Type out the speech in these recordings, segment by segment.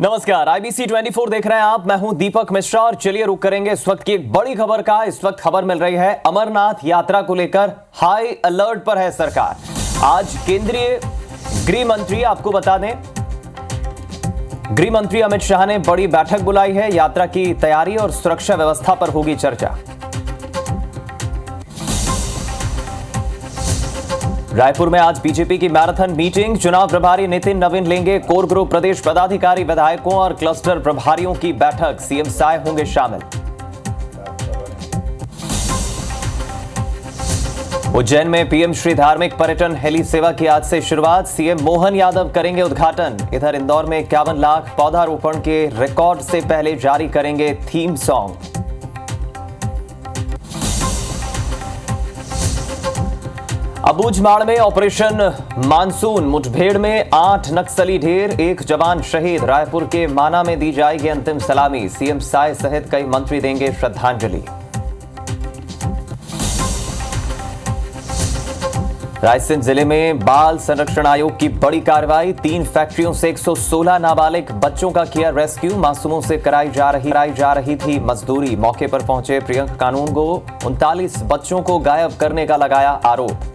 नमस्कार, IBC 24 देख रहे हैं आप। मैं हूं दीपक मिश्रा और चलिए रुक करेंगे इस वक्त की एक बड़ी खबर का। इस वक्त खबर मिल रही है अमरनाथ यात्रा को लेकर हाई अलर्ट पर है सरकार। आज केंद्रीय गृह मंत्री, आपको बता दें, गृह मंत्री अमित शाह ने बड़ी बैठक बुलाई है। यात्रा की तैयारी और सुरक्षा व्यवस्था पर होगी चर्चा। रायपुर में आज बीजेपी की मैराथन मीटिंग। चुनाव प्रभारी नितिन नवीन लेंगे कोर ग्रुप प्रदेश पदाधिकारी, विधायकों और क्लस्टर प्रभारियों की बैठक। सीएम साय होंगे शामिल। उज्जैन में पीएम श्री धार्मिक पर्यटन हेली सेवा की आज से शुरुआत। सीएम मोहन यादव करेंगे उद्घाटन। इधर इंदौर में 51 लाख पौधारोपण के रिकॉर्ड से पहले जारी करेंगे थीम सॉन्ग। अबूझमाड़ में ऑपरेशन मानसून मुठभेड़ में 8 नक्सली ढेर, 1 जवान शहीद। रायपुर के माना में दी जाएगी अंतिम सलामी। सीएम साय सहित कई मंत्री देंगे श्रद्धांजलि। रायसेन जिले में बाल संरक्षण आयोग की बड़ी कार्रवाई। 3 फैक्ट्रियों से 116 नाबालिग बच्चों का किया रेस्क्यू। मासूमों से कराई जा रही थी मजदूरी। मौके पर पहुंचे प्रियंका कानून को 39 बच्चों को गायब करने का लगाया आरोप।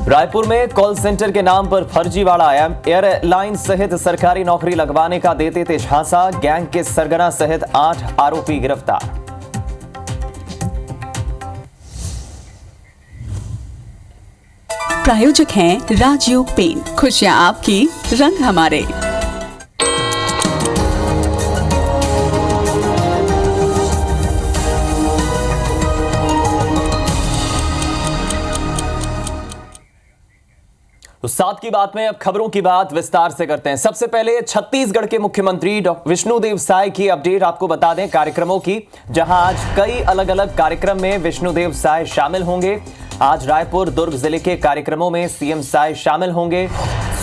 रायपुर में कॉल सेंटर के नाम पर फर्जीवाड़ा। एयरलाइन सहित सरकारी नौकरी लगवाने का देते थे झांसा। गैंग के सरगना सहित 8 आरोपी गिरफ्तार। प्रायोजक हैं राजयोग पेंट। खुशियां आपकी, रंग हमारे। तो साथ की बात में अब खबरों की बात विस्तार से करते हैं। सबसे पहले छत्तीसगढ़ के मुख्यमंत्री विष्णुदेव साय की अपडेट आपको बता दें कार्यक्रमों की, जहां आज कई अलग अलग कार्यक्रम में विष्णुदेव साय शामिल होंगे। आज रायपुर दुर्ग जिले के कार्यक्रमों में सीएम साय शामिल होंगे।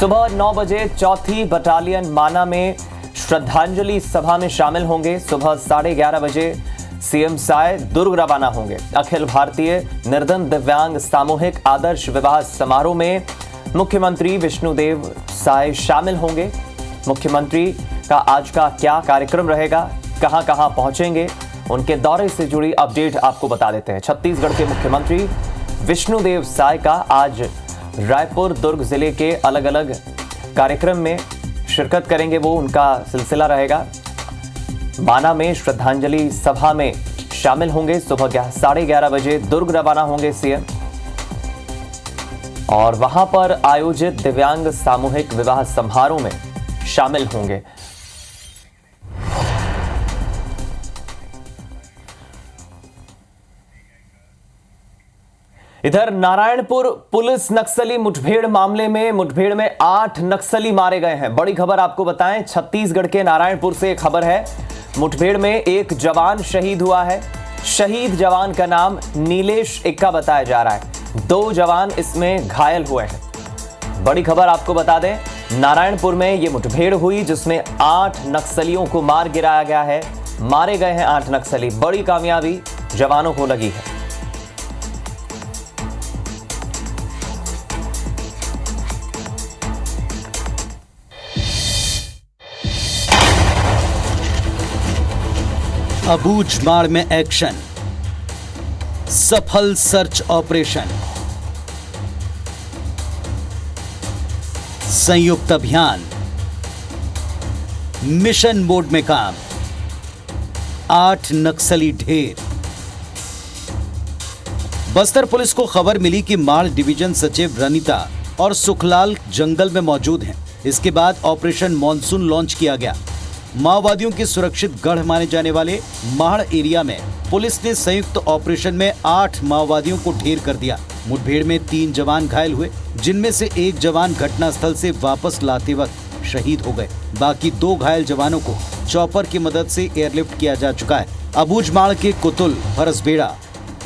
सुबह 9 बजे 4थी बटालियन माना में श्रद्धांजलि सभा में शामिल होंगे। सुबह 11:30 बजे सीएम साय दुर्ग रवाना होंगे। अखिल भारतीय निर्धन दिव्यांग सामूहिक आदर्श विवाह समारोह में मुख्यमंत्री विष्णुदेव साय शामिल होंगे। मुख्यमंत्री का आज का क्या कार्यक्रम रहेगा, कहां कहां पहुंचेंगे, उनके दौरे से जुड़ी अपडेट आपको बता देते हैं। छत्तीसगढ़ के मुख्यमंत्री विष्णुदेव साय का आज रायपुर दुर्ग जिले के अलग अलग कार्यक्रम में शिरकत करेंगे, वो उनका सिलसिला रहेगा। माना में श्रद्धांजलि सभा में शामिल होंगे। सुबह 11:30 बजे दुर्ग रवाना होंगे सीएम और वहां पर आयोजित दिव्यांग सामूहिक विवाह समारोह में शामिल होंगे। इधर नारायणपुर पुलिस नक्सली मुठभेड़ मामले में मुठभेड़ में 8 नक्सली मारे गए हैं। बड़ी खबर आपको बताएं, छत्तीसगढ़ के नारायणपुर से एक खबर है। मुठभेड़ में 1 जवान शहीद हुआ है। शहीद जवान का नाम नीलेश इक्का बताया जा रहा है। 2 जवान इसमें घायल हुए हैं। बड़ी खबर आपको बता दें, नारायणपुर में यह मुठभेड़ हुई जिसमें 8 नक्सलियों को मार गिराया गया है। मारे गए हैं 8 नक्सली। बड़ी कामयाबी जवानों को लगी है। अबूझमाड़ में एक्शन, सफल सर्च ऑपरेशन, संयुक्त अभियान, मिशन मोड में काम, 8 नक्सली ढेर। बस्तर पुलिस को खबर मिली कि माड़ डिवीजन सचिव रनिता और सुखलाल जंगल में मौजूद हैं। इसके बाद ऑपरेशन मॉनसून लॉन्च किया गया। माओवादियों के सुरक्षित गढ़ माने जाने वाले माड़ एरिया में पुलिस ने संयुक्त ऑपरेशन में 8 माओवादियों को ढेर कर दिया। मुठभेड़ में 3 जवान घायल हुए, जिनमें से 1 जवान घटनास्थल से वापस लाते वक्त शहीद हो गए। बाकी 2 घायल जवानों को चॉपर की मदद से एयरलिफ्ट किया जा चुका है। अबूझमाड़ के कुतुल, फरसबेड़ा,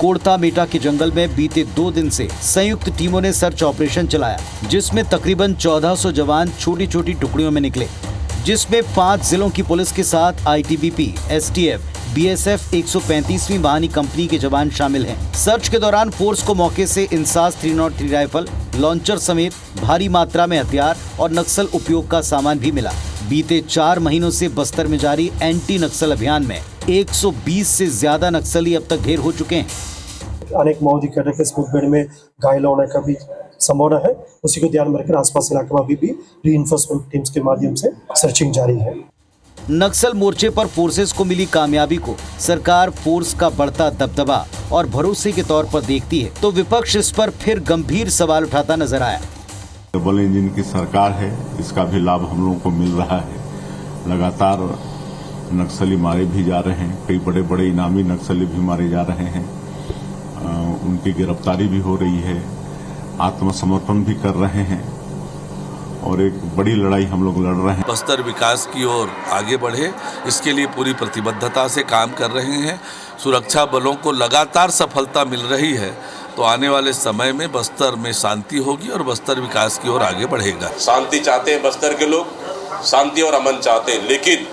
कोड़ता मेटा के जंगल में बीते 2 दिन से संयुक्त टीमों ने सर्च ऑपरेशन चलाया, जिसमें तकरीबन 1400 जवान छोटी छोटी टुकड़ियों में निकले, जिसमें 5 जिलों की पुलिस के साथ आईटीबीपी, एसटीएफ, BSF 135वीं वाहिनी कंपनी के जवान शामिल हैं। सर्च के दौरान फोर्स को मौके से इंसास 303 राइफल, लॉन्चर समेत भारी मात्रा में हथियार और नक्सल उपयोग का सामान भी मिला। बीते 4 महीनों से बस्तर में जारी एंटी नक्सल अभियान में 120 से ज्यादा नक्सली अब तक ढेर हो चुके हैं। अनेक माओवादी कैडर के इस मुठभेड़ में घायल होने का भी संभावना है। उसी को ध्यान में रखकर आसपास इलाके में अभी भी रीइंफोर्समेंट टीम्स के माध्यम से सर्चिंग जारी है। नक्सल मोर्चे पर फोर्सेस को मिली कामयाबी को सरकार फोर्स का बढ़ता दबदबा और भरोसे के तौर पर देखती है, तो विपक्ष इस पर फिर गंभीर सवाल उठाता नजर आया। डबल इंजन की सरकार है, इसका भी लाभ हम लोगों को मिल रहा है। लगातार नक्सली मारे भी जा रहे हैं, कई बड़े बड़े इनामी नक्सली भी मारे जा रहे हैं, उनकी गिरफ्तारी भी हो रही है, आत्मसमर्पण भी कर रहे हैं और एक बड़ी लड़ाई हम लोग लड़ रहे हैं। बस्तर विकास की ओर आगे बढ़े, इसके लिए पूरी प्रतिबद्धता से काम कर रहे हैं। सुरक्षा बलों को लगातार सफलता मिल रही है, तो आने वाले समय में बस्तर में शांति होगी और बस्तर विकास की ओर आगे बढ़ेगा। शांति चाहते हैं बस्तर के लोग, शांति और अमन चाहते हैं, लेकिन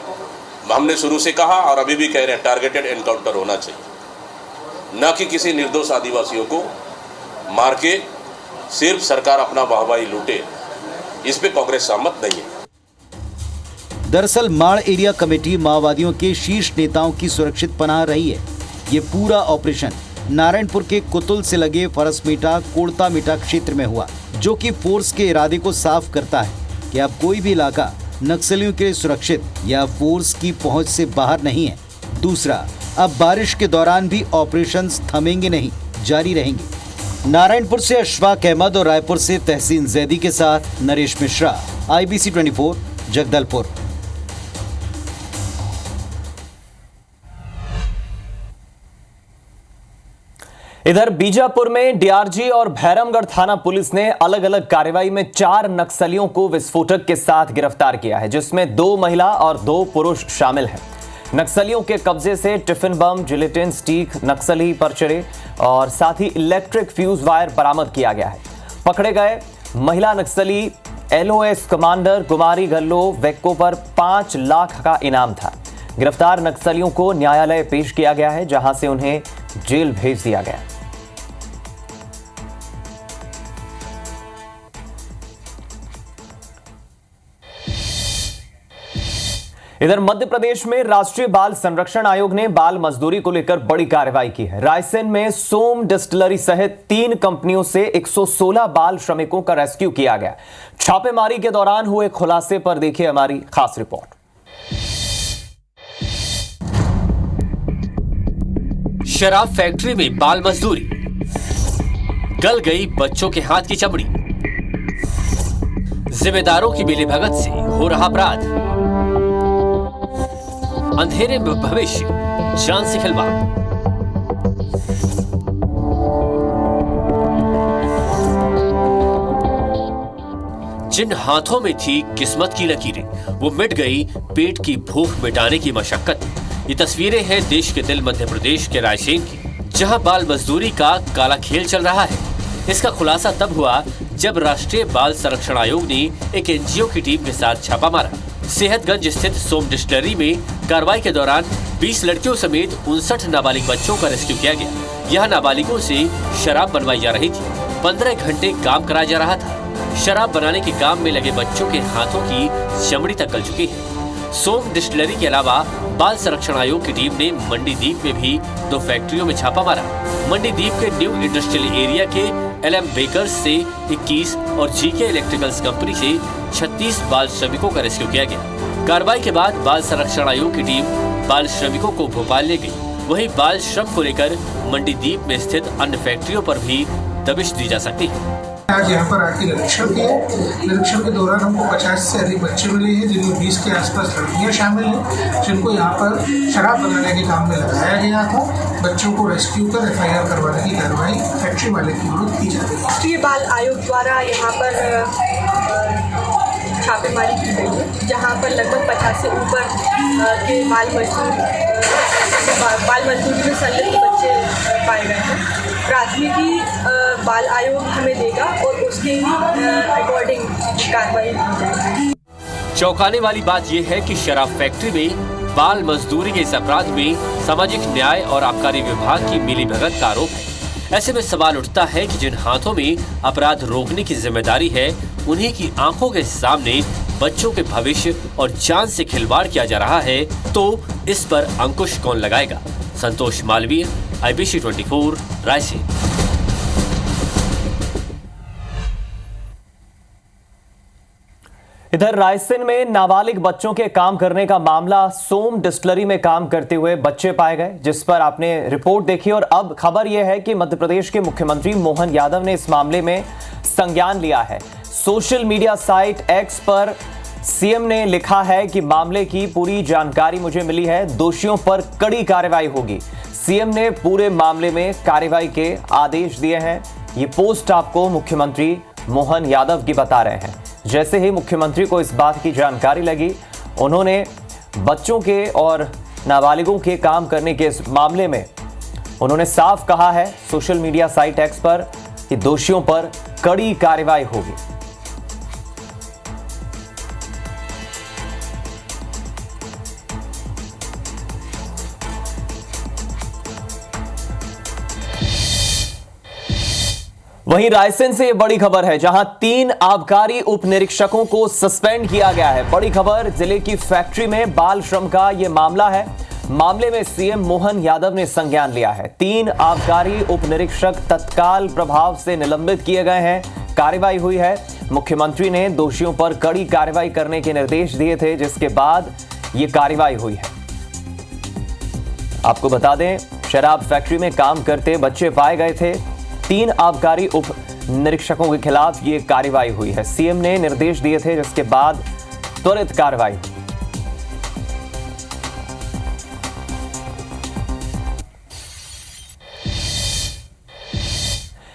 हमने शुरू से कहा और अभी भी कह रहे हैं, टारगेटेड एनकाउंटर होना चाहिए, न कि किसी निर्दोष आदिवासियों को मार के सिर्फ सरकार अपना वाहवाही लूटे। इस पे कांग्रेस सहमत नहीं है। दरअसल माड़ एरिया कमेटी माओवादियों के शीर्ष नेताओं की सुरक्षित पनाह रही है। ये पूरा ऑपरेशन नारायणपुर के कुतुल से लगे फरसमीठा कोड़ता मीठा क्षेत्र में हुआ, जो कि फोर्स के इरादे को साफ करता है कि अब कोई भी इलाका नक्सलियों के लिए सुरक्षित या फोर्स की पहुंच से बाहर नहीं है। दूसरा, अब बारिश के दौरान भी ऑपरेशंस थमेंगे नहीं, जारी रहेंगे। नारायणपुर से अशफाक अहमद और रायपुर से तहसीन जैदी के साथ नरेश मिश्रा, IBC 24, जगदलपुर। इधर बीजापुर में डीआरजी और भैरमगढ़ थाना पुलिस ने अलग अलग कार्रवाई में 4 नक्सलियों को विस्फोटक के साथ गिरफ्तार किया है, जिसमें 2 महिला और 2 पुरुष शामिल हैं। नक्सलियों के कब्जे से टिफिन बम, जिलेटिन स्टिक, नक्सली पर्चे और साथ ही इलेक्ट्रिक फ्यूज वायर बरामद किया गया है। पकड़े गए महिला नक्सली LOS कमांडर कुमारी गल्लो वेक्को पर 5 लाख का इनाम था। गिरफ्तार नक्सलियों को न्यायालय पेश किया गया है, जहां से उन्हें जेल भेज दिया गया। इधर मध्य प्रदेश में राष्ट्रीय बाल संरक्षण आयोग ने बाल मजदूरी को लेकर बड़ी कार्रवाई की है। रायसेन में सोम डिस्टिलरी सहित 3 कंपनियों से 116 बाल श्रमिकों का रेस्क्यू किया गया। छापेमारी के दौरान हुए खुलासे पर देखिए हमारी खास रिपोर्ट। शराब फैक्ट्री में बाल मजदूरी, गल गई बच्चों के हाथ की चमड़ी, जिम्मेदारों की मिलीभगत से हो रहा अपराध, अंधेरे में भविष्य, जान से खिलवाड़। जिन हाथों में थी किस्मत की लकीरें, वो मिट गई पेट की भूख मिटाने की मशक्कत। ये तस्वीरें हैं देश के दिल मध्य प्रदेश के रायसेन की, जहां बाल मजदूरी का काला खेल चल रहा है। इसका खुलासा तब हुआ जब राष्ट्रीय बाल संरक्षण आयोग ने एक NGO की टीम के साथ छापा मारा। सेहतगंज स्थित सोम डिस्टिलरी में कार्रवाई के दौरान 20 लड़कियों समेत 59 नाबालिग बच्चों का रेस्क्यू किया गया। यह नाबालिगों से शराब बनवाई जा रही थी। 15 घंटे काम कराया जा रहा था। शराब बनाने के काम में लगे बच्चों के हाथों की चमड़ी तक गल चुकी है। सोम डिस्टिलरी के अलावा बाल संरक्षण आयोग की टीम ने मंडीदीप में भी 2 फैक्ट्रियों में छापा मारा। मंडीदीप के न्यू इंडस्ट्रियल एरिया के LM बेकर्स से 21 और GK इलेक्ट्रिकल्स कंपनी से 36 बाल श्रमिकों का रेस्क्यू किया गया। कार्रवाई के बाद बाल संरक्षण आयोग की टीम बाल श्रमिकों को भोपाल ले गई। वहीं बाल श्रम को लेकर मंडीदीप में स्थित अन्य फैक्ट्रियों पर भी दबिश दी जा सकती है। आज यहाँ पर आके निरीक्षण किया। निरीक्षण के दौरान हमको 50 से अधिक बच्चे मिले हैं, जिनमें 20 के आसपास लड़कियाँ शामिल हैं, जिनको यहाँ पर शराब बनाने के काम में लगाया गया था। बच्चों को रेस्क्यू कर FIR करवाने की कार्रवाई फैक्ट्री मालिक की विरुद्ध की जा रही है। राष्ट्रीय बाल आयोग द्वारा यहाँ पर छापेमारी की गई है, जहाँ पर लगभग 50 से ऊपर के बाल मजदूरी में संलिप्त बच्चे पाए गए हैं। प्राथमिकी बाल आयोग हमें देगा और उसके अकॉर्डिंग कार्रवाई की जाएगी। चौंकाने वाली बात यह है कि शराब फैक्ट्री में बाल मजदूरी के इस अपराध में सामाजिक न्याय और आबकारी विभाग की मिलीभगत का आरोप है। ऐसे में सवाल उठता है कि जिन हाथों में अपराध रोकने की जिम्मेदारी है, उन्हीं की आंखों के सामने बच्चों के भविष्य और जान से खिलवाड़ किया जा रहा है, तो इस पर अंकुश कौन लगाएगा? संतोष मालवीय, IBC 24, रायसेन। इधर रायसेन में नाबालिग बच्चों के काम करने का मामला, सोम डिस्टिलरी में काम करते हुए बच्चे पाए गए, जिस पर आपने रिपोर्ट देखी। और अब खबर यह है कि मध्य प्रदेश के मुख्यमंत्री मोहन यादव ने इस मामले में संज्ञान लिया है। सोशल मीडिया साइट X पर सीएम ने लिखा है कि मामले की पूरी जानकारी मुझे मिली है, दोषियों पर कड़ी कार्रवाई होगी। सीएम ने पूरे मामले में कार्रवाई के आदेश दिए हैं। ये पोस्ट आपको मुख्यमंत्री मोहन यादव की बता रहे हैं। जैसे ही मुख्यमंत्री को इस बात की जानकारी लगी, उन्होंने बच्चों के और नाबालिगों के काम करने के इस मामले में उन्होंने साफ कहा है सोशल मीडिया साइट X पर कि दोषियों पर कड़ी कार्रवाई होगी। वहीं रायसेन से ये बड़ी खबर है, जहां 3 आबकारी उप निरीक्षकों को सस्पेंड किया गया है। बड़ी खबर, जिले की फैक्ट्री में बाल श्रम का यह मामला है। मामले में सीएम मोहन यादव ने संज्ञान लिया है। 3 आबकारी उप निरीक्षक तत्काल प्रभाव से निलंबित किए गए हैं। कार्रवाई हुई है। मुख्यमंत्री ने दोषियों पर कड़ी कार्रवाई करने के निर्देश दिए थे, जिसके बाद ये कार्रवाई हुई है। आपको बता दें, शराब फैक्ट्री में काम करते बच्चे पाए गए थे। 3 आबकारी उप निरीक्षकों के खिलाफ ये कार्रवाई हुई है। सीएम ने निर्देश दिए थे, जिसके बाद त्वरित कार्रवाई।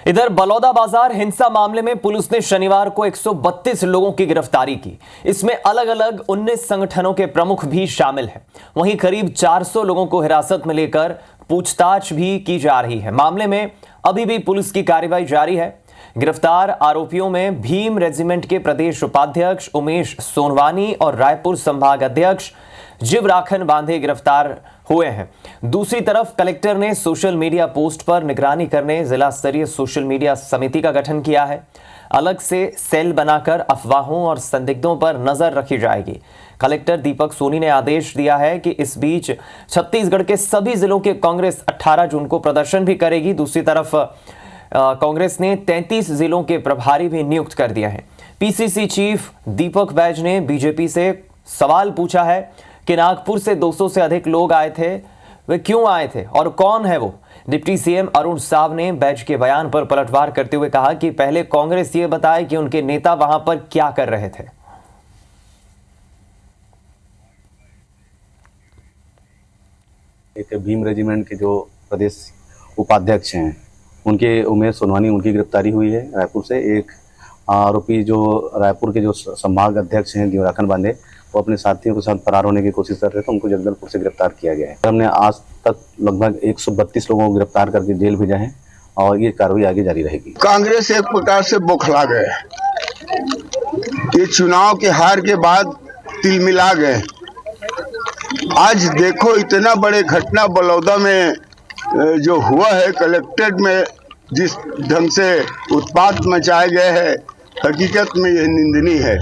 इधर बलौदाबाजार हिंसा मामले में पुलिस ने शनिवार को 132 लोगों की गिरफ्तारी की। इसमें अलग अलग 19 संगठनों के प्रमुख भी शामिल हैं। वहीं करीब 400 लोगों को हिरासत में लेकर पूछताछ भी की जा रही है। मामले में अभी भी पुलिस की कार्रवाई जारी है। गिरफ्तार आरोपियों में भीम रेजिमेंट के प्रदेश उपाध्यक्ष उमेश सोनवानी और रायपुर संभाग अध्यक्ष जीवराखन बांधे गिरफ्तार हुए हैं। दूसरी तरफ कलेक्टर ने सोशल मीडिया पोस्ट पर निगरानी करने जिला स्तरीय सोशल मीडिया समिति का गठन किया है। अलग से सेल बनाकर अफवाहों और संदिग्धों पर नजर रखी जाएगी। कलेक्टर दीपक सोनी ने आदेश दिया है कि इस बीच छत्तीसगढ़ के सभी जिलों के कांग्रेस 18 जून को प्रदर्शन भी करेगी। दूसरी तरफ कांग्रेस ने 33 जिलों के प्रभारी भी नियुक्त कर दिया है। पीसीसी चीफ दीपक बैज ने बीजेपी से सवाल पूछा है कि नागपुर से 200 से अधिक लोग आए थे, वे क्यों आए थे और कौन है वो? डिप्टी सीएम अरुण साव ने बैज के बयान पर पलटवार करते हुए कहा कि पहले कांग्रेस ये बताए कि उनके नेता वहां पर क्या कर रहे थे। एक भीम रेजिमेंट के जो प्रदेश उपाध्यक्ष हैं, उनके उमेश सोनवानी, उनकी गिरफ्तारी हुई है रायपुर से। एक आरोपी जो रायपुर के जो संभाग अध्यक्ष हैं जीवराखन बांधे, वो अपने साथियों के साथ फरार होने की कोशिश कर रहे थे। उनको जगदलपुर से गिरफ्तार किया गया है। हमने आज तक लगभग 132 लोगों को गिरफ्तार करके जेल भेजा है और ये कार्रवाई आगे जारी रहेगी। कांग्रेस एक प्रकार से बौखला गए। ये चुनाव के हार के बाद तिलमिला गए। आज देखो, इतना बड़े घटना बलौदा में जो हुआ है, कलेक्ट्रेट में जिस ढंग से उत्पात मचाए गए हैं, हकीकत में यह निंदनीय है।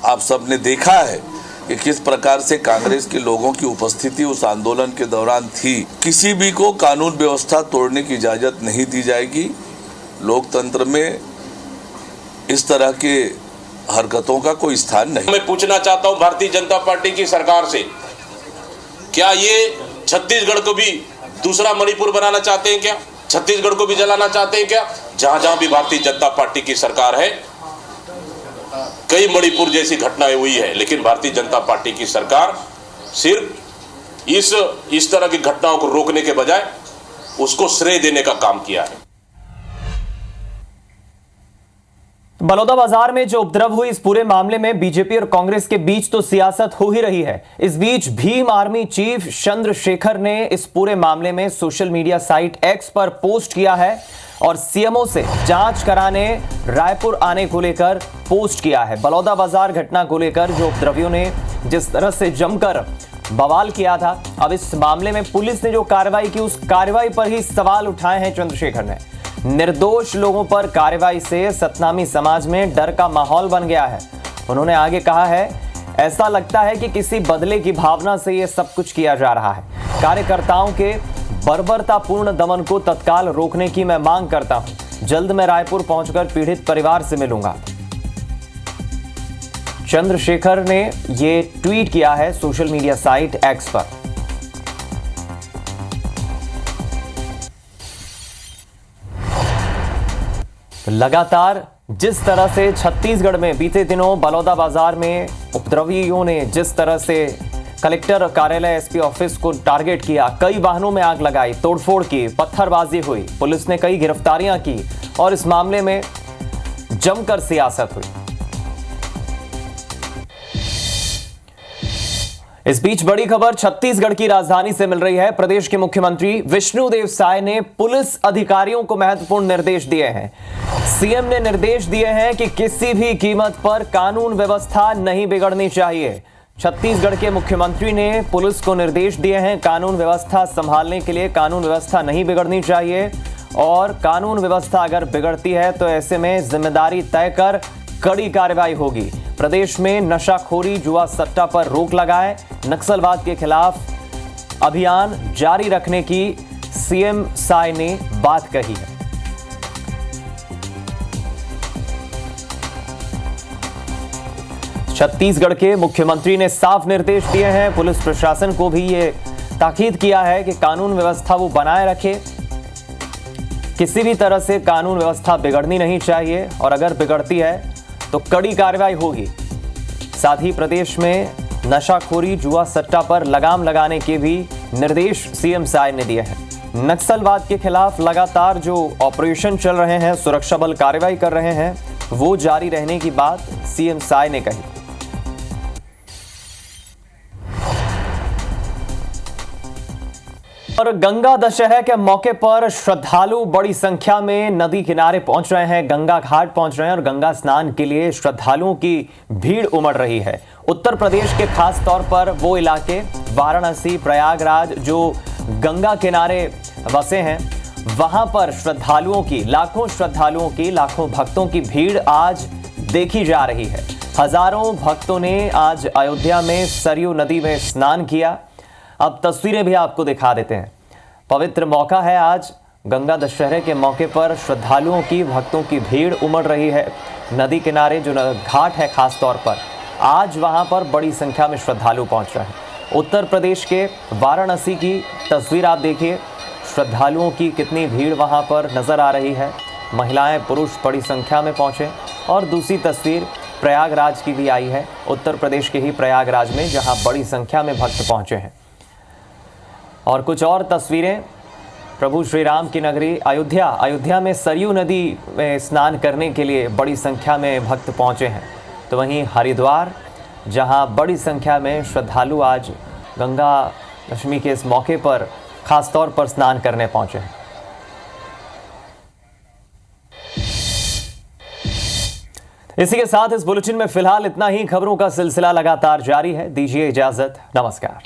आप सबने देखा है कि किस प्रकार से कांग्रेस के लोगों की उपस्थिति उस आंदोलन के दौरान थी। किसी भी को कानून व्यवस्था तोड़ने की इजाजत नहीं दी जाएगी। लोकतंत्र में इस तरह के हरकतों का कोई स्थान नहीं। मैं पूछना चाहता हूं भारतीय जनता पार्टी की सरकार से, क्या ये छत्तीसगढ़ को भी दूसरा मणिपुर बनाना चाहते हैं? क्या छत्तीसगढ़ को भी जलाना चाहते हैं? क्या जहां जहां भी भारतीय जनता पार्टी की सरकार है, कई मणिपुर जैसी घटनाएं हुई है, लेकिन भारतीय जनता पार्टी की सरकार सिर्फ इस तरह की घटनाओं को रोकने के बजाय उसको श्रेय देने का काम किया है। बलौदाबाजार में जो उपद्रव हुई, इस पूरे मामले में बीजेपी और कांग्रेस के बीच तो सियासत हो ही रही है। इस बीच भीम आर्मी चीफ चंद्रशेखर ने इस पूरे मामले में सोशल मीडिया साइट X पर पोस्ट किया है। और सीएमओ से जांच कराने रायपुर आने को लेकर पोस्ट किया है। बलौदा बाजार घटना को लेकर जो उपद्रवियों ने जिस तरह से जमकर बवाल किया था, अब इस मामले में पुलिस ने जो कार्रवाई की उस कार्रवाई पर ही सवाल उठाए हैं चंद्रशेखर ने। निर्दोष लोगों पर कार्रवाई से सतनामी समाज में डर का माहौल बन गया है। उन्होंने आगे कहा है, ऐसा लगता है कि किसी बदले की भावना से यह सब कुछ किया जा रहा है। कार्यकर्ताओं के बर्बरतापूर्ण दमन को तत्काल रोकने की मैं मांग करता हूं। जल्द मैं रायपुर पहुंचकर पीड़ित परिवार से मिलूंगा। चंद्रशेखर ने ये ट्वीट किया है सोशल मीडिया साइट एक्स पर। लगातार जिस तरह से छत्तीसगढ़ में बीते दिनों बलौदा बाजार में उपद्रवियों ने जिस तरह से कलेक्टर कार्यालय एसपी ऑफिस को टारगेट किया, कई वाहनों में आग लगाई, तोड़फोड़ की, पत्थरबाजी हुई, पुलिस ने कई गिरफ्तारियां की और इस मामले में जमकर सियासत हुई। इस बीच बड़ी खबर छत्तीसगढ़ की राजधानी से मिल रही है। प्रदेश के मुख्यमंत्री विष्णुदेव साय ने पुलिस अधिकारियों को महत्वपूर्ण निर्देश दिए हैं। सीएम ने निर्देश दिए हैं कि किसी भी कीमत पर कानून व्यवस्था नहीं बिगड़नी चाहिए। छत्तीसगढ़ के मुख्यमंत्री ने पुलिस को निर्देश दिए हैं, कानून व्यवस्था संभालने के लिए कानून व्यवस्था नहीं बिगड़नी चाहिए और कानून व्यवस्था अगर बिगड़ती है तो ऐसे में जिम्मेदारी तय कर कड़ी कार्रवाई होगी। प्रदेश में नशाखोरी, जुआ सट्टा पर रोक लगाए, नक्सलवाद के खिलाफ अभियान जारी रखने की सीएम साय ने बात कही है। छत्तीसगढ़ के मुख्यमंत्री ने साफ निर्देश दिए हैं। पुलिस प्रशासन को भी ये ताकीद किया है कि कानून व्यवस्था वो बनाए रखे, किसी भी तरह से कानून व्यवस्था बिगड़नी नहीं चाहिए और अगर बिगड़ती है तो कड़ी कार्रवाई होगी। साथ ही प्रदेश में नशाखोरी, जुआ सट्टा पर लगाम लगाने के भी निर्देश सीएम साय ने दिए हैं। नक्सलवाद के खिलाफ लगातार जो ऑपरेशन चल रहे हैं, सुरक्षा बल कार्रवाई कर रहे हैं, वो जारी रहने की बात सीएम साय ने कही। और गंगा दशहरा के मौके पर श्रद्धालु बड़ी संख्या में नदी किनारे पहुंच रहे हैं, गंगा घाट पहुंच रहे हैं और गंगा स्नान के लिए श्रद्धालुओं की भीड़ उमड़ रही है। उत्तर प्रदेश के खास तौर पर वो इलाके वाराणसी, प्रयागराज जो गंगा किनारे बसे हैं, वहां पर श्रद्धालुओं की, लाखों भक्तों की भीड़ आज देखी जा रही है। हजारों भक्तों ने आज अयोध्या में सरयू नदी में स्नान किया। अब तस्वीरें भी आपको दिखा देते हैं। पवित्र मौका है आज, गंगा दशहरे के मौके पर श्रद्धालुओं की, भक्तों की भीड़ उमड़ रही है। नदी किनारे जो घाट है खास तौर पर, आज वहां पर बड़ी संख्या में श्रद्धालु पहुंच रहे हैं। उत्तर प्रदेश के वाराणसी की तस्वीर आप देखिए, श्रद्धालुओं की कितनी भीड़ वहां पर नजर आ रही है। महिलाएं, पुरुष बड़ी संख्या में पहुंचे। और दूसरी तस्वीर प्रयागराज की भी आई है, उत्तर प्रदेश के ही प्रयागराज में, जहां बड़ी संख्या में भक्त पहुंचे हैं। और कुछ और तस्वीरें प्रभु श्री राम की नगरी अयोध्या में सरयू नदी में स्नान करने के लिए बड़ी संख्या में भक्त पहुंचे हैं। तो वहीं हरिद्वार, जहां बड़ी संख्या में श्रद्धालु आज गंगा दशमी के इस मौके पर खास तौर पर स्नान करने पहुंचे हैं। इसी के साथ इस बुलेटिन में फिलहाल इतना ही। खबरों का सिलसिला लगातार जारी है। दीजिए इजाजत, नमस्कार।